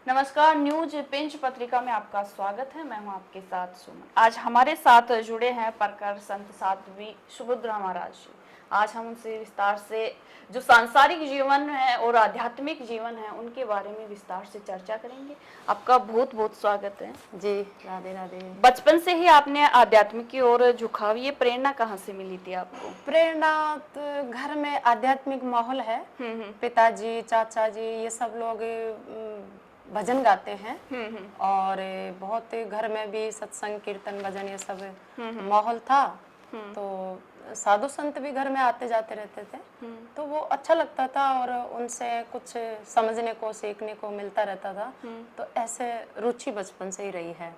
नमस्कार, news pinch पत्रिका में आपका स्वागत है। मैं हूं आपके साथ सुमन। आज हमारे साथ जुड़े हैं परकर संत साध्वी सुभद्रा महाराज जी। आज हम उनसे विस्तार से जो सांसारिक जीवन है और आध्यात्मिक जीवन है उनके बारे में विस्तार से चर्चा करेंगे। आपका बहुत बहुत स्वागत है जी। राधे राधे। बचपन से ही आपने आध्यात्मिक की ओर झुकाव, ये प्रेरणा कहाँ से मिली थी आपको? प्रेरणा तो घर में आध्यात्मिक माहौल है। पिताजी, चाचा जी ये सब लोग भजन गाते हैं और बहुत घर में भी सत्संग, कीर्तन, भजन ये सब माहौल था। तो साधु संत भी घर में आते जाते रहते थे, तो वो अच्छा लगता था और उनसे कुछ समझने को, सीखने को मिलता रहता था। तो ऐसे रुचि बचपन से ही रही है।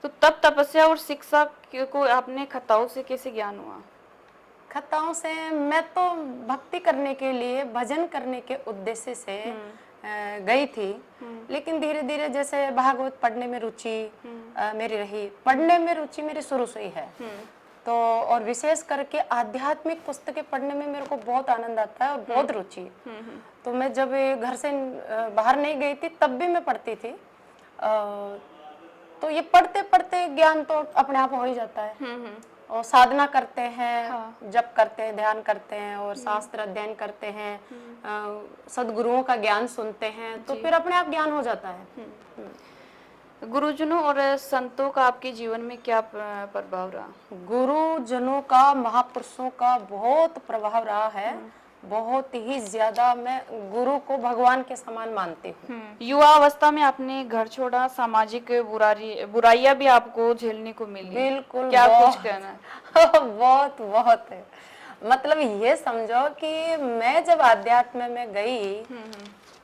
तो तब तपस्या और शिक्षा को आपने कथाओं से कैसे ज्ञान हुआ? कथाओं से मैं तो भक्ति करने के लिए, भजन करने के उद्देश्य से गई थी, लेकिन धीरे धीरे जैसे भागवत पढ़ने में रुचि मेरी रही। पढ़ने में रुचि मेरी शुरू से ही है। तो और विशेष करके आध्यात्मिक पुस्तकें पढ़ने में मेरे को बहुत आनंद आता है और बहुत रुचि। तो मैं जब घर से बाहर नहीं गई थी तब भी मैं पढ़ती थी। तो ये पढ़ते पढ़ते ज्ञान तो अपने आप हो ही जाता है। और साधना करते हैं, हाँ। जप करते हैं, ध्यान करते हैं और शास्त्र अध्ययन करते हैं, सदगुरुओं का ज्ञान सुनते हैं, तो फिर अपने आप ज्ञान हो जाता है। गुरुजनों और संतों का आपके जीवन में क्या प्रभाव रहा? गुरुजनों का, महापुरुषों का बहुत प्रभाव रहा है। बहुत ही ज्यादा। मैं गुरु को भगवान के समान मानती हूँ। युवा अवस्था में आपने घर छोड़ा, सामाजिक बुराइयां भी आपको झेलने को मिली। बिल्कुल। क्या कुछ कहना है? बहुत बहुत है। मतलब ये समझो कि मैं जब अध्यात्म में गई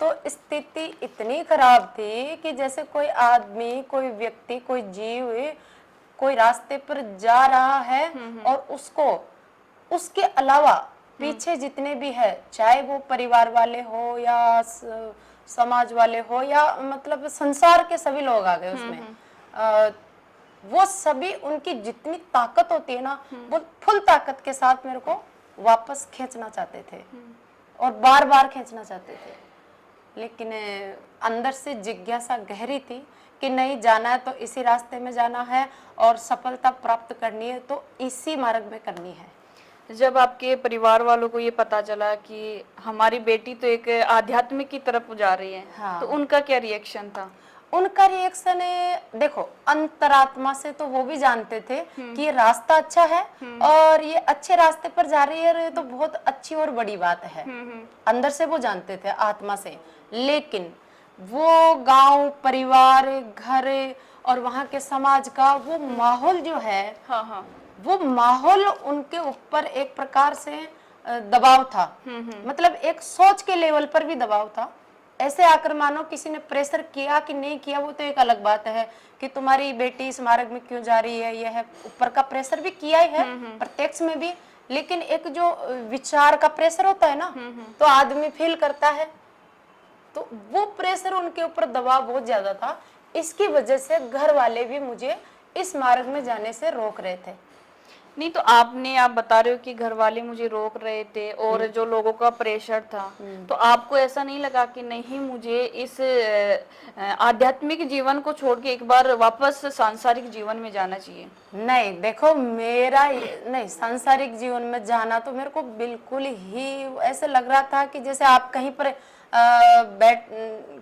तो स्थिति इतनी खराब थी कि जैसे कोई आदमी, कोई व्यक्ति, कोई जीव कोई रास्ते पर जा रहा है और उसको, उसके अलावा पीछे जितने भी है, चाहे वो परिवार वाले हो या समाज वाले हो या मतलब संसार के सभी लोग आ गए उसमें, वो सभी उनकी जितनी ताकत होती है ना, वो फुल ताकत के साथ मेरे को वापस खींचना चाहते थे और बार बार खींचना चाहते थे। लेकिन अंदर से जिज्ञासा गहरी थी कि नहीं, जाना है तो इसी रास्ते में जाना है और सफलता प्राप्त करनी है तो इसी मार्ग में करनी है। जब आपके परिवार वालों को ये पता चला कि हमारी बेटी तो एक आध्यात्मिक की तरफ जा रही है, हाँ। तो उनका क्या रिएक्शन था? उनका रिएक्शन है, देखो अंतरात्मा से तो वो भी जानते थे कि ये रास्ता अच्छा है और ये अच्छे रास्ते पर जा रही है, ये तो बहुत अच्छी और बड़ी बात है। अंदर से वो जानते थे, आत्मा से। लेकिन वो गांव, परिवार, घर और वहां के समाज का वो माहौल जो है, हाँ हाँ, वो माहौल उनके ऊपर एक प्रकार से दबाव था। मतलब एक सोच के लेवल पर भी दबाव था। ऐसे आकर मानो किसी ने प्रेशर किया कि नहीं किया वो तो एक अलग बात है कि तुम्हारी बेटी इस मार्ग में क्यों जा रही है, यह है। ऊपर का प्रेशर भी किया ही है, प्रत्यक्ष में भी। लेकिन एक जो विचार का प्रेशर होता है ना, तो आदमी फील करता है, तो वो प्रेशर उनके ऊपर दबाव बहुत ज्यादा था। इसकी वजह से घर वाले भी मुझे इस मार्ग में जाने से रोक रहे थे। नहीं, तो आप बता रहे हो कि घर वाले मुझे रोक रहे थे और जो लोगों का प्रेशर था, तो आपको ऐसा नहीं लगा कि नहीं, मुझे इस आध्यात्मिक जीवन को छोड़ के एक बार वापस सांसारिक जीवन में जाना चाहिए? नहीं, देखो मेरा नहीं, सांसारिक जीवन में जाना तो मेरे को बिल्कुल ही ऐसे लग रहा था कि जैसे आप कहीं पर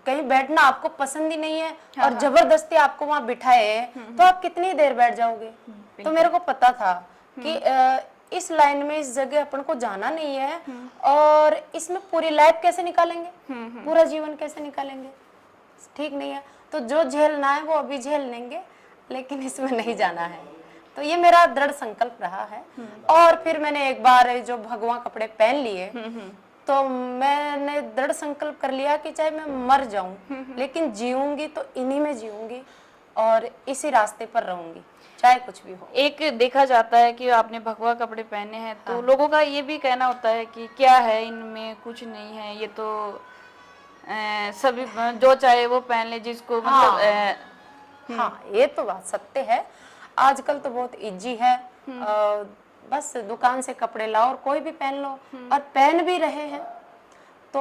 कहीं बैठना आपको पसंद ही नहीं है, हाँ, और जबरदस्ती आपको वहां बिठाए तो आप कितनी देर बैठ जाओगे। तो मेरे को पता था कि इस लाइन में, इस जगह अपन को जाना नहीं है और इसमें पूरी लाइफ कैसे निकालेंगे, पूरा जीवन कैसे निकालेंगे, ठीक नहीं है। तो जो झेलना है वो अभी झेल लेंगे, लेकिन इसमें नहीं जाना है। तो ये मेरा दृढ़ संकल्प रहा है। और फिर मैंने एक बार जो भगवा कपड़े पहन लिए, तो मैंने दृढ़ संकल्प कर लिया कि चाहे मैं मर जाऊं लेकिन जीऊंगी तो इन्हीं में जीऊंगी और इसी रास्ते पर रहूंगी, चाहे कुछ भी हो। एक देखा जाता है कि आपने भगवा कपड़े पहने हैं, तो हाँ, लोगों का ये भी कहना होता है कि क्या है इनमें, कुछ नहीं है, ये तो सभी जो चाहे वो पहन ले, जिसको हाँ, मतलब हाँ, ये तो बात सत्य है। आजकल तो बहुत इजी है, बस दुकान से कपड़े लाओ और कोई भी पहन लो, और पहन भी रहे हैं। तो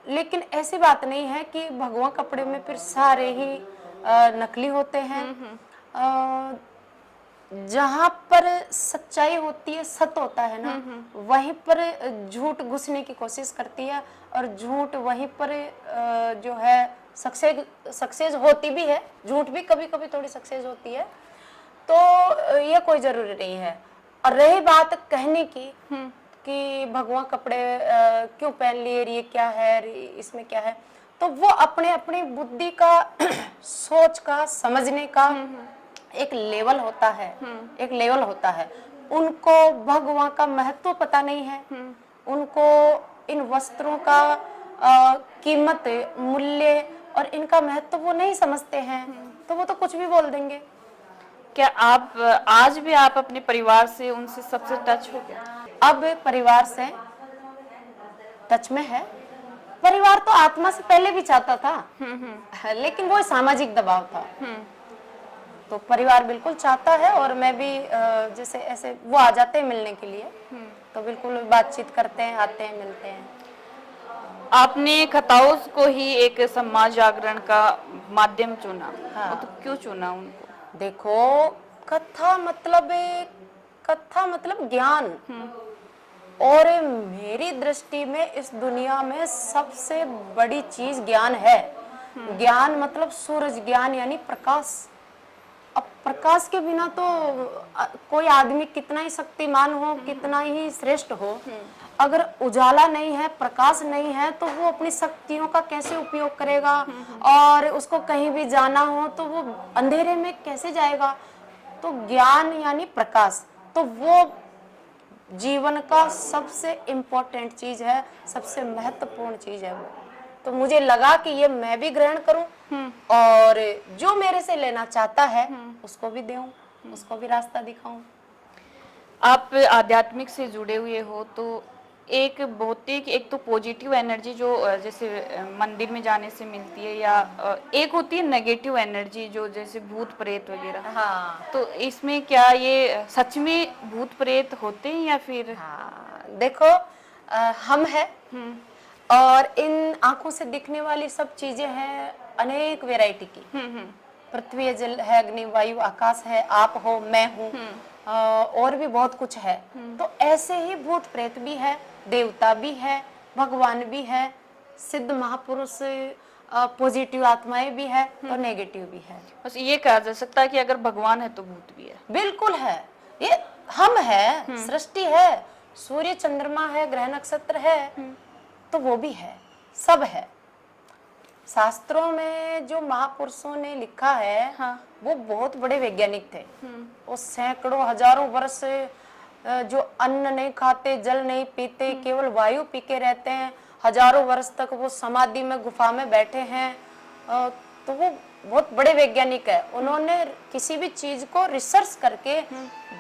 लेकिन ऐसी बात नहीं है कि भगवा कपड़े में फिर सारे ही नकली होते हैं। जहां पर सच्चाई होती है, सत्य होता है ना, वहीं पर झूठ घुसने की कोशिश करती है, और झूठ वहीं पर जो है सक्सेस होती भी है। झूठ भी कभी कभी थोड़ी सक्सेस होती है, तो ये कोई जरूरी नहीं है। और रही बात कहने की कि भगवा कपड़े क्यों पहन लिए, ये क्या है, इसमें क्या है, तो वो अपने अपनी बुद्धि का सोच का, समझने का एक लेवल होता है, एक लेवल होता है। उनको भगवा का महत्व पता नहीं है, उनको इन वस्त्रों का कीमत, मूल्य और इनका महत्व वो नहीं समझते हैं, तो वो तो कुछ भी बोल देंगे। क्या आप आज भी आप अपने परिवार से, उनसे सबसे टच हो गया? अब परिवार से टच में है। परिवार तो आत्मा से पहले भी चाहता था, लेकिन वो सामाजिक दबाव था। तो परिवार बिल्कुल चाहता है, और मैं भी जैसे ऐसे वो आ जाते हैं मिलने के लिए, तो बिल्कुल बातचीत करते हैं, आते हैं, मिलते हैं। आपने खताओं को ही एक समाज जागरण का माध्यम चुना। हाँ। तो क्यों चुना उनको? देखो, कथा मतलब ज्ञान, और मेरी दृष्टि में इस दुनिया में सबसे बड़ी चीज ज्ञान है। ज्ञान मतलब सूरज, ज्ञान यानी प्रकाश। अब प्रकाश के बिना तो कोई आदमी कितना ही शक्तिमान हो, कितना ही श्रेष्ठ हो, अगर उजाला नहीं है, प्रकाश नहीं है, तो वो अपनी शक्तियों का कैसे उपयोग करेगा, और उसको कहीं भी जाना हो तो वो अंधेरे में कैसे जाएगा। तो ज्ञान यानी प्रकाश, तो वो जीवन का सबसे इम्पोर्टेंट चीज है, सबसे महत्वपूर्ण चीज है वो। तो मुझे लगा कि ये मैं भी ग्रहण करूं, और जो मेरे से लेना चाहता है उसको भी दूं, उसको भी रास्ता दिखाऊं। आप आध्यात्मिक से जुड़े हुए हो, तो एक भौतिक, एक तो पॉजिटिव एनर्जी जो जैसे मंदिर में जाने से मिलती है, या एक होती है नेगेटिव एनर्जी जो जैसे भूत प्रेत वगैरह। हाँ, तो इसमें क्या ये सच में भूत प्रेत होते हैं या फिर? हाँ, देखो, हम है, और इन आंखों से दिखने वाली सब चीजें हैं अनेक वैरायटी की। पृथ्वी है, जल है, अग्नि, वायु, आकाश है, आप हो, मैं हूँ, और भी बहुत कुछ है। तो ऐसे ही भूत प्रेत भी है, देवता भी है, भगवान भी है, सिद्ध महापुरुष, पॉजिटिव आत्माएं भी है, और नेगेटिव भी है। बस ये कहा जा सकता है कि अगर भगवान है तो भूत भी है। बिल्कुल है, ये हम है, सृष्टि है, सूर्य चंद्रमा है, ग्रह नक्षत्र है, तो वो भी है, सब है। शास्त्रों में जो महापुरुषों ने लिखा है, हाँ। वो बहुत बड़े वैज्ञानिक थे। वो सैकड़ों हजारों वर्ष से जो अन्न नहीं खाते, जल नहीं पीते, केवल वायु पी के रहते हैं, हजारों वर्ष तक वो समाधि में, गुफा में बैठे हैं। तो वो बहुत बड़े वैज्ञानिक है। उन्होंने किसी भी चीज को रिसर्च करके,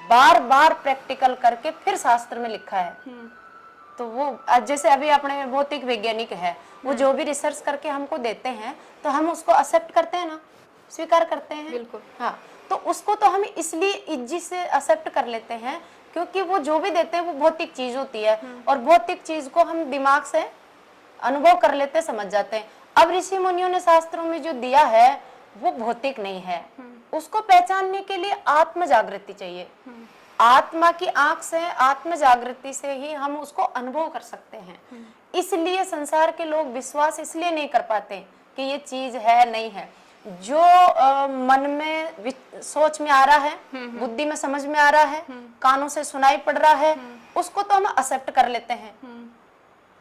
बार बार प्रैक्टिकल करके फिर शास्त्र में लिखा है। तो वो जैसे अभी अपने भौतिक वैज्ञानिक है, वो जो भी रिसर्च करके हमको देते हैं, तो हम उसको एक्सेप्ट करते हैं ना, स्वीकार करते हैं। बिल्कुल। हाँ, तो उसको तो हम इसलिए इज्जी से एक्सेप्ट कर लेते हैं, क्योंकि वो जो भी देते हैं वो भौतिक चीज होती है, और भौतिक चीज को हम दिमाग से अनुभव कर लेते, समझ जाते हैं। अब ऋषि मुनियों ने शास्त्रों में जो दिया है वो भौतिक नहीं है। उसको पहचानने के लिए आत्म जागृति चाहिए। आत्मा की आंख से, आत्म जागृति से ही हम उसको अनुभव कर सकते हैं। इसलिए संसार के लोग विश्वास इसलिए नहीं कर पाते कि ये चीज है, नहीं है। जो मन में सोच में आ रहा है, बुद्धि में समझ में आ रहा है, कानों से सुनाई पड़ रहा है, उसको तो हम एक्सेप्ट कर लेते हैं।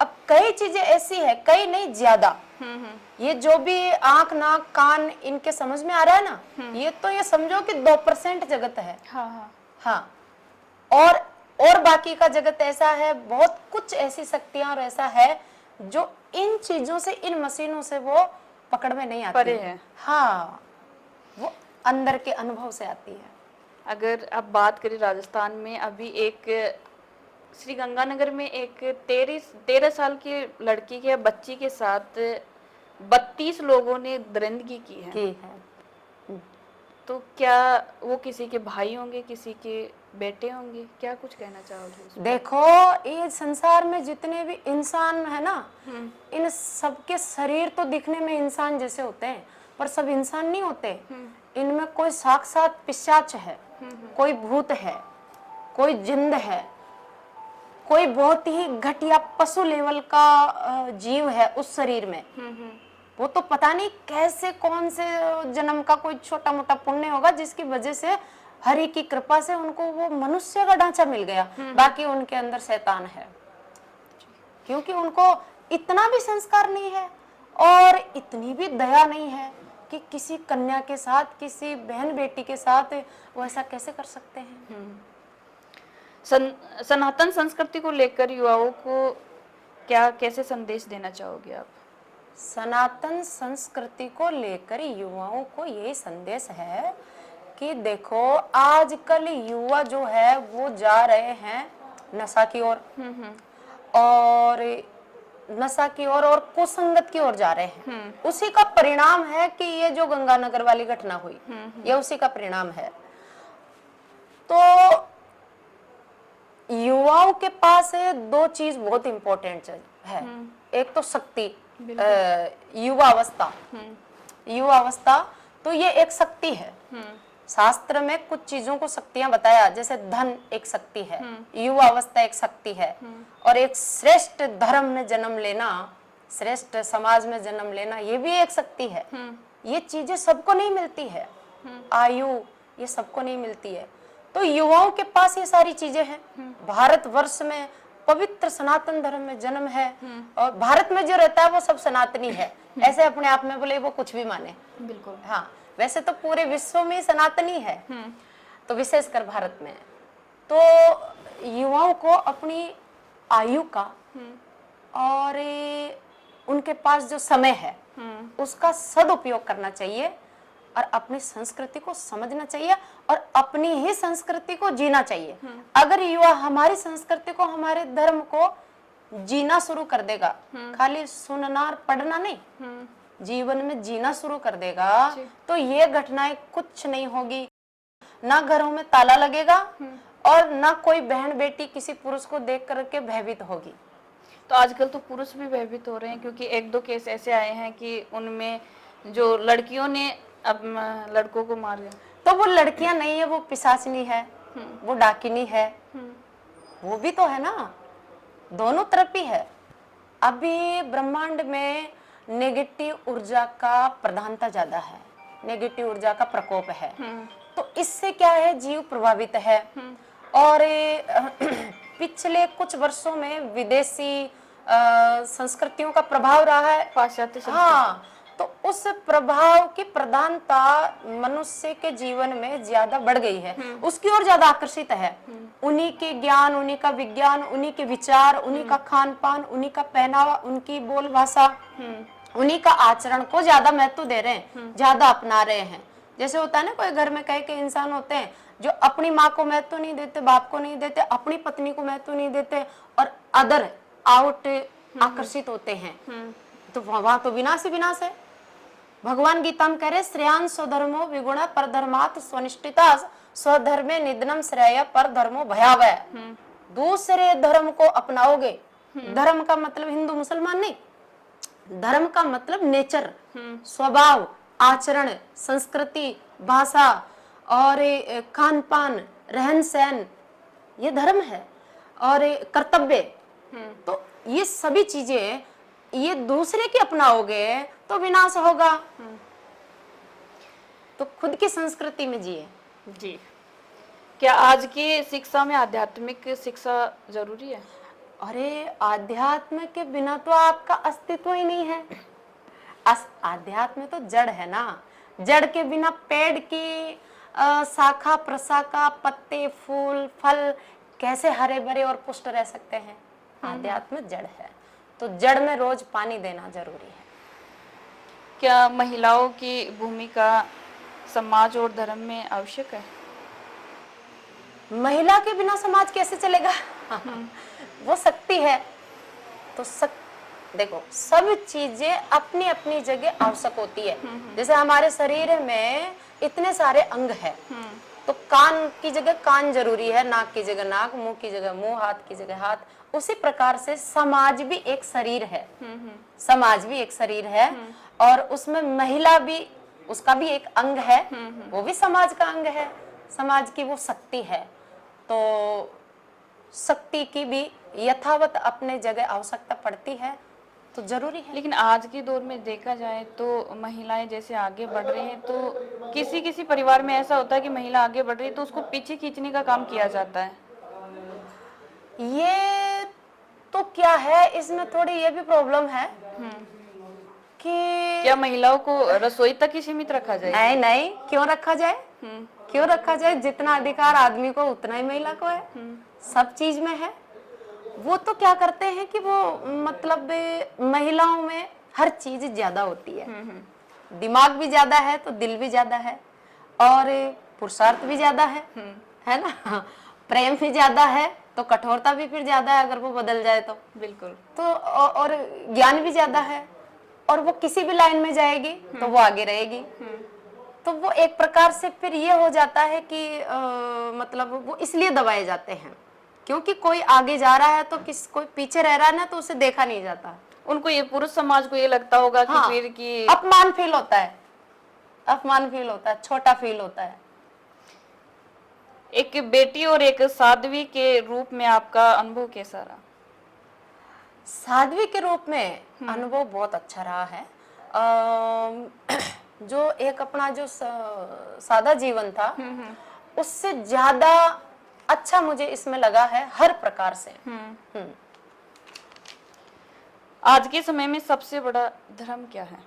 अब कई चीजें ऐसी है, कई नहीं, ज्यादा, ये जो भी आंख, नाक, कान इनके समझ में आ रहा है ना, ये तो ये समझो कि 2% जगत है। हाँ, और बाकी का जगत ऐसा है, बहुत कुछ ऐसी शक्तियां और ऐसा है जो इन चीजों से, इन मशीनों से वो पकड़ में नहीं आती है। हाँ, वो अंदर के अनुभव से आती है। अगर आप बात करें राजस्थान में, अभी एक श्री गंगानगर में एक 13 साल की लड़की के, बच्ची के साथ 32 लोगों ने दरिंदगी की है। तो क्या वो किसी के भाई होंगे, किसी के बेटे होंगे, क्या कुछ कहना चाहोगे उसमें? देखो, ये संसार में जितने भी इंसान है ना, इन सबके शरीर तो दिखने में इंसान जैसे होते हैं, पर सब इंसान नहीं होते। इनमें कोई साक्षात पिशाच है, कोई भूत है, कोई जिंद है, कोई बहुत ही घटिया पशु लेवल का जीव है उस शरीर में। वो तो पता नहीं कैसे कौन से जन्म का कोई छोटा मोटा पुण्य होगा जिसकी वजह से हरि की कृपा से उनको वो मनुष्य का ढांचा मिल गया। बाकी उनके अंदर शैतान है, क्योंकि उनको इतना भी संस्कार नहीं है और इतनी भी दया नहीं है कि किसी कन्या के साथ, किसी बहन बेटी के साथ वो ऐसा कैसे कर सकते हैं। सनातन संस्कृति को लेकर युवाओं को क्या, कैसे संदेश देना चाहोगे आप? सनातन संस्कृति को लेकर युवाओं को यही संदेश है कि देखो, आजकल युवा जो है वो जा रहे हैं नशा की ओर, और नशा की ओर और कुसंगत की ओर जा रहे हैं। उसी का परिणाम है कि ये जो गंगानगर वाली घटना हुई, ये उसी का परिणाम है। तो युवाओं के पास दो चीज बहुत इंपॉर्टेंट है। एक तो शक्ति, युवा अवस्था। युवा अवस्था तो ये एक शक्ति है। शास्त्र में कुछ चीजों को शक्तियां बताया, जैसे धन एक शक्ति है, युवा अवस्था एक शक्ति है, और एक श्रेष्ठ धर्म में जन्म लेना, श्रेष्ठ समाज में जन्म लेना, ये भी एक शक्ति है। ये चीजें सबको नहीं मिलती है, आयु ये सबको नहीं मिलती है। तो युवाओं के पास ये सारी चीजें हैं। भारतवर्ष में पवित्र सनातन धर्म में जन्म है, और भारत में जो रहता है वो सब सनातनी है। ऐसे अपने आप में बोले वो कुछ भी माने, बिल्कुल, हाँ, वैसे तो पूरे विश्व में सनातनी है, तो विशेषकर भारत में। तो युवाओं को अपनी आयु का और उनके पास जो समय है उसका सदुपयोग करना चाहिए, और अपनी संस्कृति को समझना चाहिए, और अपनी ही संस्कृति को जीना चाहिए। अगर युवा हमारी संस्कृति को, हमारे धर्म को जीना शुरू कर देगा, खाली सुनना पढ़ना नहीं, जीवन में जीना शुरू कर देगा, तो ये घटनाएं कुछ नहीं होगी। ना घरों में ताला लगेगा, और ना कोई बहन बेटी किसी पुरुष को देख करके भयभीत होगी। तो आजकल तो पुरुष भी भयभीत हो रहे हैं, क्योंकि एक दो केस ऐसे आए हैं कि उनमें जो लड़कियों ने अब लड़कों को मार दिया। तो वो लड़कियां नहीं है, वो पिशाचिनी है, वो डाकिनी है, वो भी तो है ना, दोनों तरफ ही है। अभी ब्रह्मांड में नेगेटिव ऊर्जा का प्रधानता ज्यादा है, नेगेटिव ऊर्जा का प्रकोप है। तो इससे क्या है, जीव प्रभावित है। और पिछले कुछ वर्षों में विदेशी संस्कृतियों का प्रभाव रहा है, पाश्चात्य संस्कृति। हाँ, तो उस प्रभाव की प्रधानता मनुष्य के जीवन में ज्यादा बढ़ गई है, उसकी ओर ज्यादा आकर्षित है। उन्हीं के ज्ञान, उन्हीं का विज्ञान, उन्हीं के विचार, उन्हीं का खान पान, उन्हीं का पहनावा, उनकी बोल भाषा, उन्हीं का आचरण को ज्यादा महत्व दे रहे हैं, ज्यादा अपना रहे हैं। जैसे होता है ना, कोई घर में कई इंसान होते हैं जो अपनी माँ को महत्व नहीं देते, बाप को नहीं देते, अपनी पत्नी को महत्व नहीं देते, और अदर आउट आकर्षित होते हैं। तो वहां तो विनाश ही विनाश है। भगवान गीता में कह रहे, श्रेयान स्वधर्मो विगुण परधर्मात् स्वनिष्ठिता स्वधर्मे निधनम श्रेय पर धर्मो भयावह। दूसरे धर्म को अपनाओगे, धर्म का मतलब हिंदू मुसलमान नहीं, धर्म का मतलब नेचर, स्वभाव, आचरण, संस्कृति, भाषा और खान पान, रहन सहन, ये धर्म है। और कर्तव्य, तो ये सभी चीजें ये दूसरे की अपनाओगे तो विनाश होगा। तो खुद की संस्कृति में जिए। जी, क्या आज की शिक्षा में आध्यात्मिक शिक्षा जरूरी है? अरे, आध्यात्म के बिना तो आपका अस्तित्व ही नहीं है। आध्यात्म तो जड़ है ना, जड़ के बिना पेड़ की शाखा प्रशाखा, पत्ते, फूल, फल कैसे हरे भरे और पुष्ट रह सकते हैं? आध्यात्म जड़ है, तो जड़ में रोज पानी देना जरूरी है। क्या महिलाओं की भूमिका समाज और धर्म में आवश्यक है? महिला के बिना समाज कैसे चलेगा? वो शक्ति है, तो देखो सब चीजें अपनी अपनी जगह आवश्यक होती है। जैसे हमारे शरीर में इतने सारे अंग है, तो कान की जगह कान जरूरी है, नाक की जगह नाक, मुंह की जगह मुंह, हाथ की जगह हाथ। उसी प्रकार से समाज भी एक शरीर है, समाज भी एक शरीर है, और उसमें महिला भी, उसका भी एक अंग है, वो भी समाज का अंग है, समाज की वो शक्ति है। तो शक्ति की भी यथावत अपने जगह आवश्यकता पड़ती है, तो जरूरी है। लेकिन आज के दौर में देखा जाए तो महिलाएं जैसे आगे बढ़ रही हैं, तो किसी किसी परिवार में ऐसा होता है कि महिला आगे बढ़ रही है तो उसको पीछे खींचने का काम किया जाता है। ये तो क्या है, इसमें थोड़ी ये भी प्रॉब्लम है कि क्या महिलाओं को रसोई तक ही सीमित रखा जाए? नहीं नहीं, क्यों रखा जाए, क्यों रखा जाए? जितना अधिकार आदमी को उतना ही महिला को है, सब चीज में है। वो तो क्या करते हैं कि वो मतलब महिलाओं में हर चीज ज्यादा होती है, दिमाग भी ज्यादा है तो दिल भी ज्यादा है, और पुरुषार्थ भी ज्यादा है ना, प्रेम भी ज्यादा है तो कठोरता भी फिर ज्यादा है अगर वो बदल जाए तो। बिल्कुल। तो और ज्ञान भी ज्यादा है, और वो किसी भी लाइन में जाएगी तो वो आगे रहेगी। तो वो एक प्रकार से फिर ये हो जाता है कि मतलब वो इसलिए दबाए जाते हैं क्योंकि कोई आगे जा रहा है तो कोई पीछे रह रहा है ना, तो उसे देखा नहीं जाता। उनको ये पुरुष समाज को ये लगता होगा कि हाँ, फिर कि अपमान फील होता है, अपमान फील होता है, छोटा फील होता है। एक बेटी और एक साध्वी के रूप में आपका अनुभव कैसा रहा? साध्वी के रूप में अनुभव बहुत अच्छा रहा है। जो एक अपना जो सादा जीवन था उससे ज्यादा अच्छा मुझे इसमें लगा है हर प्रकार से। आज के समय में सबसे बड़ा धर्म क्या है?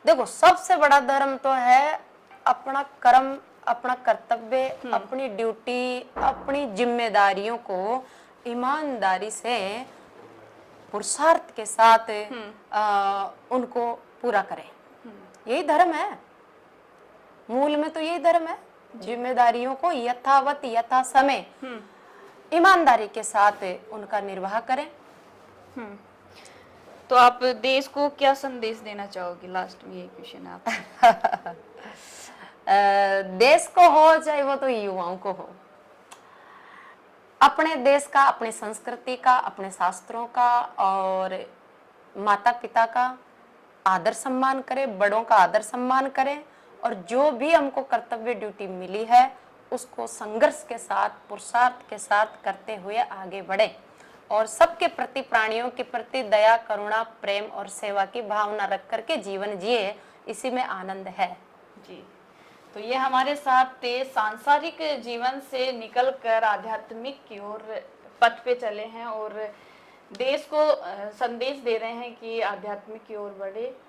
देखो सबसे बड़ा धर्म तो है अपना कर्म, अपना कर्तव्य, अपनी ड्यूटी, अपनी जिम्मेदारियों को ईमानदारी से, पुरुषार्थ के साथ उनको पूरा करें। यही धर्म है, मूल में तो यही धर्म है। जिम्मेदारियों को यथावत यथा समय ईमानदारी के साथ उनका निर्वाह करें। तो आप देश को क्या संदेश देना चाहोगे? लास्ट में ये क्वेश्चन है आपसे। देश को हो चाहे वो तो युवाओं को हो, अपने देश का, अपनी संस्कृति का, अपने शास्त्रों का और माता पिता का आदर सम्मान करें, बड़ों का आदर सम्मान करें, और जो भी हमको कर्तव्य ड्यूटी मिली है उसको संघर्ष के साथ, पुरुषार्थ के साथ करते हुए आगे बढ़े, और सबके प्रति, प्राणियों के प्रति दया, करुणा, प्रेम और सेवा की भावना रख करके जीवन जिए। इसी में आनंद है जी। तो ये हमारे साथ थे, सांसारिक जीवन से निकलकर आध्यात्मिक की ओर पथ पे चले हैं और देश को संदेश दे रहे हैं कि आध्यात्मिक की ओर बढ़े।